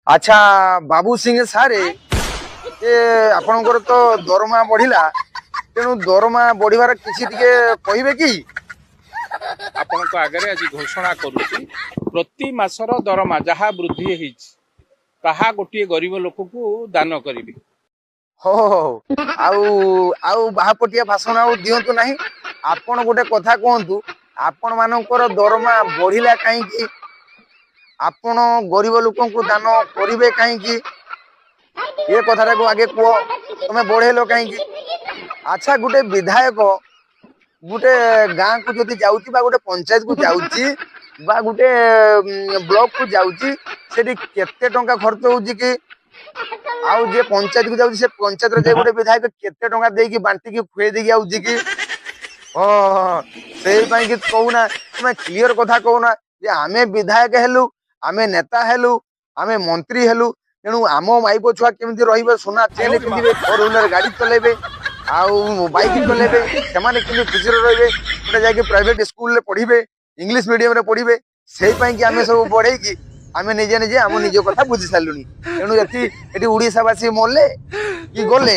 अच्छा बाबू सिंह सारे ये आपणकर तो दरमा बढ़िला तेणु दरमा बढ़िबार किसी टिके कहिबे कि ଆପଣଙ୍କ ଆଗରେ ଆଜି ଘୋଷଣା କରୁଛି ପ୍ରତି ମାସର ଦରମା ଯାହା ବୃଦ୍ଧି ହେଇଛି ତାହା ଗୋଟିଏ ଗରିବ ଲୋକକୁ ଦାନ କରିବି। हो आउ आउ बाहापटिया भाषण आउ दियंतु नाही आपण गोटे कथा कहंतु आपण मानकर दरमा बढ़िला काईकी आपण गरीब लोकन को दान करिवे काईकी ये कथाटा को आगे कह तमे बढ़ेलो काईकी। अच्छा गोटे विधायक गोटे गाँ को जदि जाउची बा गोटे पंचायत को जाउची बा गोटे ब्लॉक को जाउची सेठी केते टंका खर्च होउची कि आउ जे पंचायत को जाउची से पंचायत रे जे गोटे विधायक केते टंका देकी बांटी की खुए देकी आउची कि से कि कहूना तुम क्लीयर कथा कहूना जे आमे विधायक हेलु आमे नेता हेलु आमे मंत्री हेलु तेणु आम माइप छुआ केमती रहिबे सोना चेन पिंधिबे फोर व्हीलर गाड़ी चलेबे आउ बाइक चलेबे सेमाने केमती खुशी रहिबे गोटे जाके प्राइवेट स्कूल रे पढ़िबे इंग्लिश मीडियम रे पढ़िबे सेई पई कि आमे सब बढ़े कि आमे निजे निजे आम निज कथा बुझी सालुनी तेणु एटी उड़ीसावासी मरले कि गले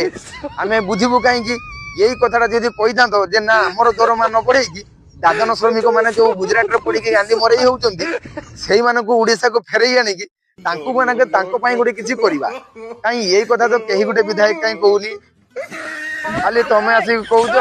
आमे बुझिबु काई कि यही कथाटा जदि कही था जे ना आमर दरमा न बढ़े कि दादन श्रमिक मैंने जो गुजरात रे पड़ी गांधी मरई होउचंती सेई मानकु उड़ीसा को फेरई आनी कि तांकु मानके तांको पई गोटे किछि करिबा काई यही कथा तो केही गोटे विधायक काई कहूनी खाली तमे आसी कहउछ।